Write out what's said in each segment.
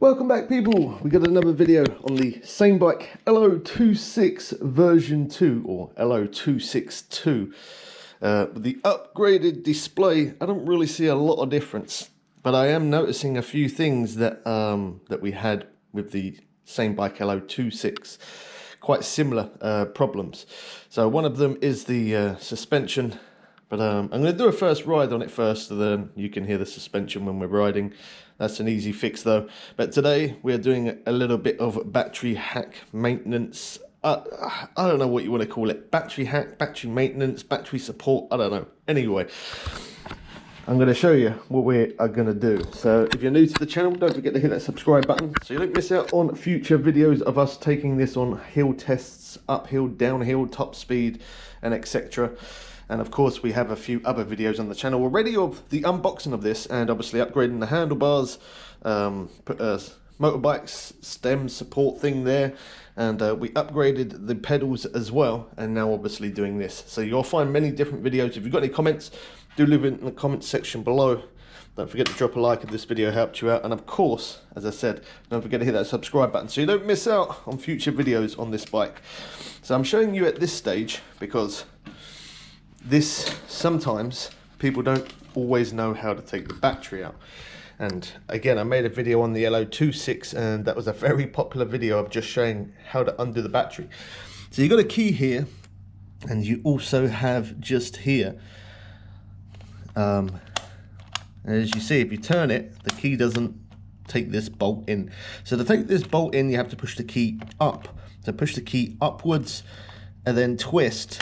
Welcome back, people. We got another video on the Samebike L026 version 2 or L026 with the upgraded display. I don't really see a lot of difference, but I am noticing a few things that that we had with the Samebike L026, quite similar problems. So one of them is the suspension. But I'm going to do a first ride on it first, so then you can hear the suspension when we're riding. That's an easy fix though. But today we're doing a little bit of battery hack maintenance. I don't know what you want to call it. Battery hack, battery maintenance, battery support. I don't know. Anyway, I'm going to show you what we are going to do. So if you're new to the channel, don't forget to hit that subscribe button so you don't miss out on future videos of us taking this on hill tests, uphill, downhill, top speed, and etc. And of course, we have a few other videos on the channel already of the unboxing of this and obviously upgrading the handlebars, put a motorbike's stem support thing there, and we upgraded the pedals as well, and now obviously doing this. So you'll find many different videos. If you've got any comments, do leave it in the comments section below. Don't forget to drop a like if this video helped you out, and of course, as I said, don't forget to hit that subscribe button so you don't miss out on future videos on this bike. So I'm showing you at this stage because this, sometimes people don't always know how to take the battery out. And again, I made a video on the L026 and that was a very popular video of just showing how to undo the battery. So you've got a key here, and you also have just here, and as you see, if you turn it, the key doesn't take this bolt in. So to take this bolt in, you have to push the key up. So push the key upwards and then twist.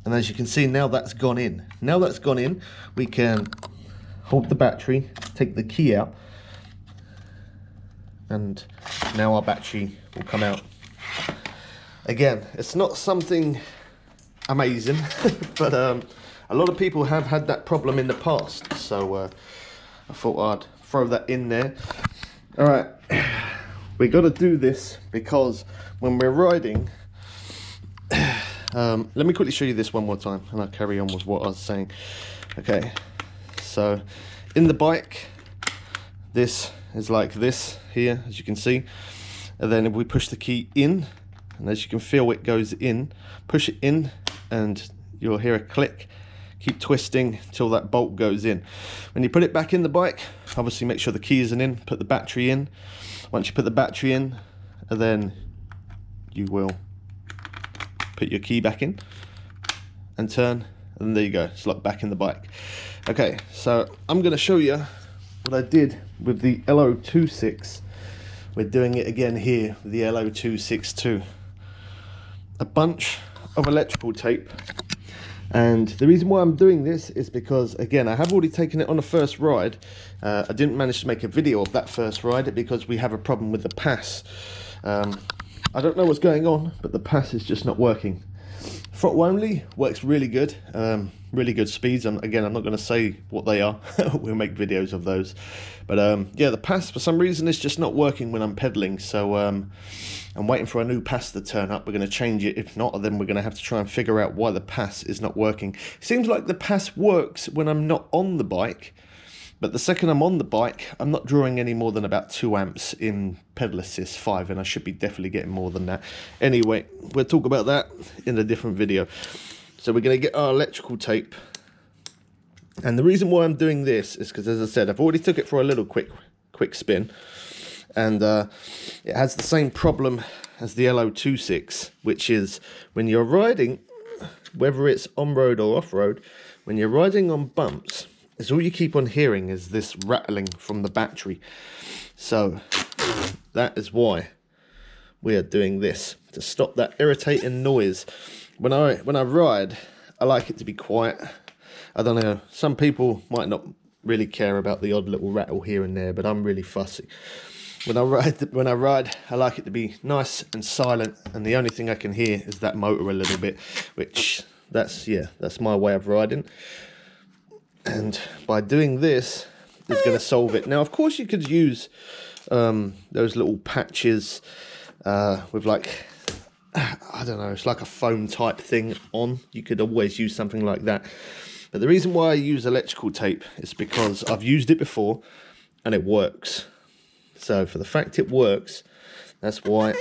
And as you can see, now that's gone in. Now that's gone in, we can hold the battery, take the key out, and now our battery will come out. Again, it's not something amazing, but a lot of people have had that problem in the past. So I thought I'd throw that in there. All right, we got to do this because when we're riding, let me quickly show you this one more time and I'll carry on with what I was saying. Okay, so in the bike, this is like this here, as you can see. And then if we push the key in, and as you can feel it goes in, push it in and you'll hear a click. Keep twisting till that bolt goes in. When you put it back in the bike, obviously make sure the key isn't in, put the battery in. Once you put the battery in, and then you will put your key back in and turn, and there you go, it's like back in the bike. Okay, so I'm going to show you what I did with the L026. We're doing it again here with the L026 a bunch of electrical tape, and the reason why I'm doing this is because, again, I have already taken it on a first ride. I didn't manage to make a video of that first ride because we have a problem with the pass. I don't know what's going on, but the pass is just not working. Throttle only works really good, really good speeds. And again, I'm not going to say what they are. We'll make videos of those. But yeah, the pass for some reason is just not working when I'm pedaling. So I'm waiting for a new pass to turn up. We're going to change it. If not, then we're going to have to try and figure out why the pass is not working. Seems like the pass works when I'm not on the bike. But the second I'm on the bike, I'm not drawing any more than about 2 amps in pedal assist 5, and I should be definitely getting more than that. Anyway, we'll talk about that in a different video. So we're going to get our electrical tape. And the reason why I'm doing this is because, as I said, I've already took it for a little quick spin. And it has the same problem as the L026, which is when you're riding, whether it's on-road or off-road, when you're riding on bumps, is all you keep on hearing is this rattling from the battery. So that is why we are doing this, to stop that irritating noise. When I ride, I like it to be quiet. I don't know, some people might not really care about the odd little rattle here and there, but I'm really fussy. When I ride, I like it to be nice and silent, and the only thing I can hear is that motor a little bit, which that's my way of riding. And by doing this, it's going to solve it. Now, of course, you could use those little patches with, like, I don't know, it's like a foam type thing on. You could always use something like that. But the reason why I use electrical tape is because I've used it before and it works. So for the fact it works, that's why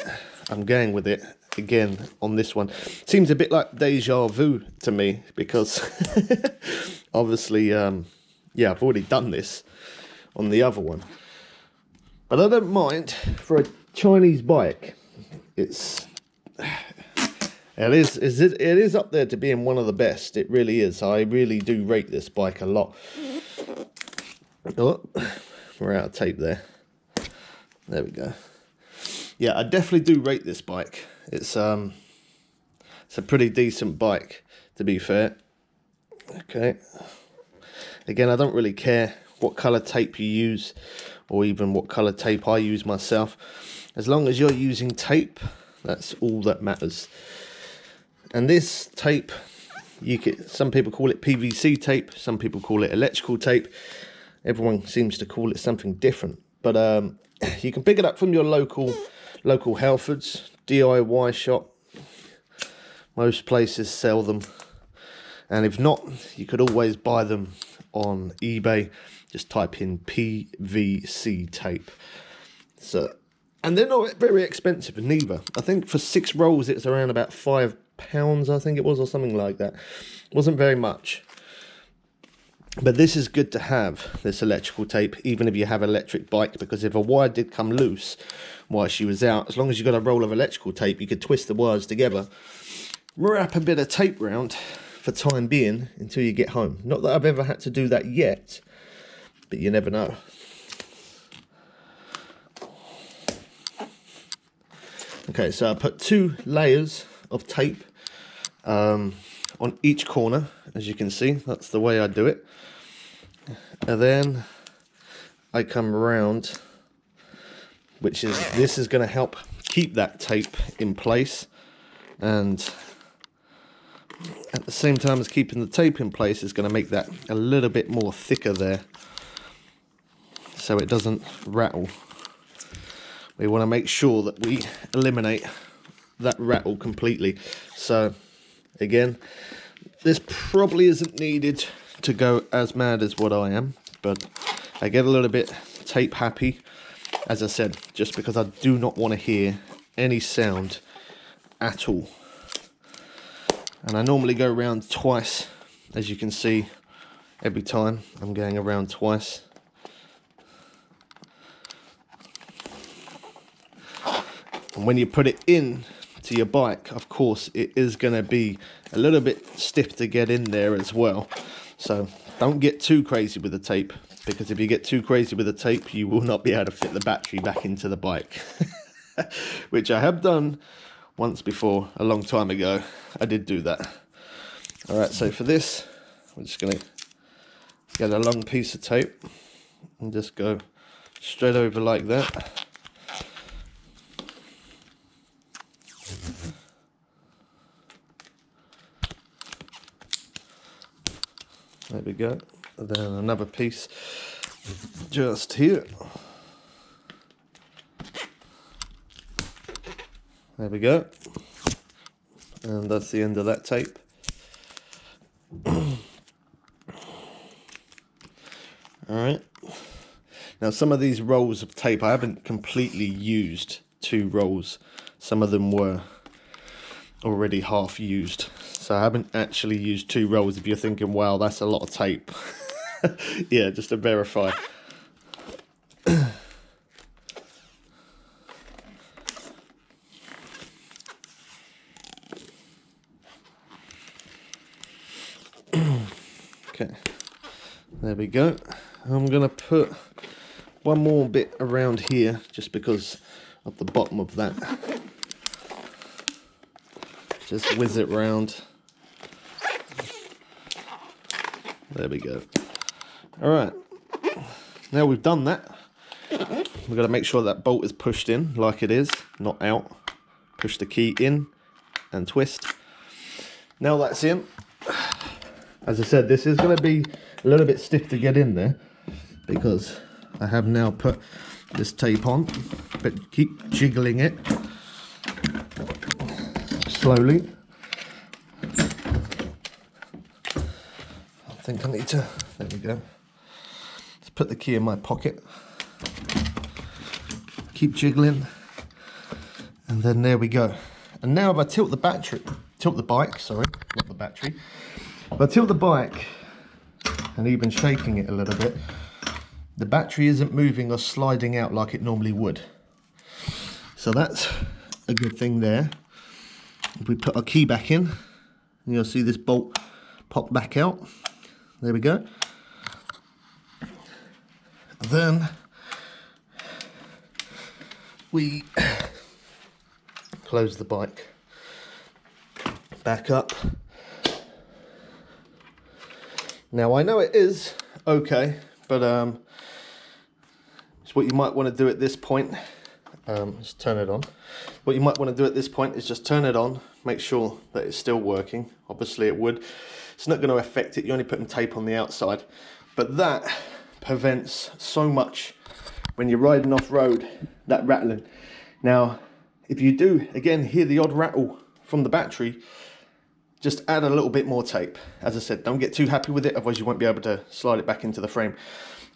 I'm going with it again on this one. Seems a bit like deja vu to me, because obviously, yeah, I've already done this on the other one. But I don't mind for a Chinese bike. It is up there to being one of the best. It really is. I really do rate this bike a lot. Oh, we're out of tape there. There we go. Yeah, I definitely do rate this bike. It's a pretty decent bike, to be fair. Okay. Again, I don't really care what colour tape you use, or even what colour tape I use myself. As long as you're using tape, that's all that matters. And this tape, some people call it PVC tape, some people call it electrical tape. Everyone seems to call it something different. But you can pick it up from your local health foods, DIY shop. Most places sell them. And if not, you could always buy them on eBay. Just type in PVC tape. So, and they're not very expensive neither. I think for 6 rolls it's around about £5, I think it was, or something like that. Wasn't very much. But this is good to have, this electrical tape, even if you have an electric bike, because if a wire did come loose while she was out, as long as you got a roll of electrical tape, you could twist the wires together, wrap a bit of tape round for time being until you get home. Not that I've ever had to do that yet, but you never know. Okay, so I put 2 layers of tape on each corner, as you can see. That's the way I do it. And then I come around, this is going to help keep that tape in place, and at the same time as keeping the tape in place, is going to make that a little bit more thicker there, so it doesn't rattle. We want to make sure that we eliminate that rattle completely. So again, this probably isn't needed to go as mad as what I am, but I get a little bit tape happy, as I said, just because I do not want to hear any sound at all. And I normally go around twice, as you can see. Every time I'm going around twice. And when you put it in to your bike, of course, it is going to be a little bit stiff to get in there as well. So don't get too crazy with the tape, because if you get too crazy with the tape, you will not be able to fit the battery back into the bike. Which I have done once before, a long time ago. I did do that. Alright, so for this, we're just going to get a long piece of tape and just go straight over like that. There we go. And then another piece just here. There we go. And that's the end of that tape. Alright. Now some of these rolls of tape, I haven't completely used 2 rolls. Some of them were already half used. So I haven't actually used 2 rolls. If you're thinking, wow, that's a lot of tape. Yeah, just to verify. Okay, there we go. I'm going to put one more bit around here, just because of the bottom of that. Just whiz it round. There we go. Alright, now we've done that, we've got to make sure that bolt is pushed in like it is, not out. Push the key in and twist. Now that's in. As I said, this is going to be a little bit stiff to get in there, because I have now put this tape on, but keep jiggling it slowly. I think I need to, there we go. Let's put the key in my pocket. keep jiggling, and then there we go. And now if I tilt the bike, sorry, not the battery. If I tilt the bike and even shaking it a little bit, the battery isn't moving or sliding out like it normally would. So that's a good thing there. If we put our key back in, you'll see this bolt pop back out. There we go. Then we close the bike back up. Now I know it is okay, but it's what you might want to do at this point. Let's turn it on. What you might want to do at this point is just turn it on, make sure that it's still working. Obviously it would. It's not going to affect it. You're only putting tape on the outside, but that prevents so much when you're riding off road, that rattling. Now, if you do again hear the odd rattle from the battery, just add a little bit more tape. As I said, don't get too happy with it, otherwise you won't be able to slide it back into the frame.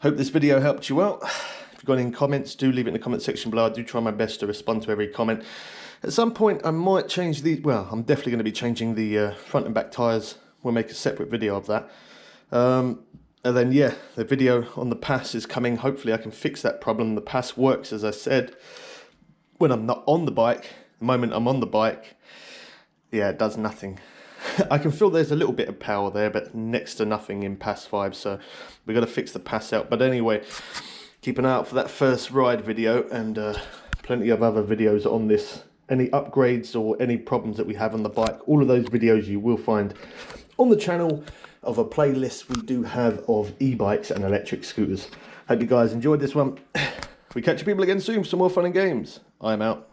Hope this video helped you out. If you've got any comments, do leave it in the comment section below. I do try my best to respond to every comment. At some point I might change the, well, I'm definitely going to be changing the front and back tyres. We'll make a separate video of that. And then yeah, the video on the pass is coming. Hopefully I can fix that problem. The pass works, as I said, when I'm not on the bike. The moment I'm on the bike, yeah, it does nothing. I can feel there's a little bit of power there, but next to nothing in pass 5, so we've got to fix the pass out. But anyway, keep an eye out for that first ride video, and plenty of other videos on this. Any upgrades or any problems that we have on the bike, all of those videos you will find on the channel of a playlist we do have of e-bikes and electric scooters. Hope you guys enjoyed this one. We catch you people again soon for some more fun and games. I'm out.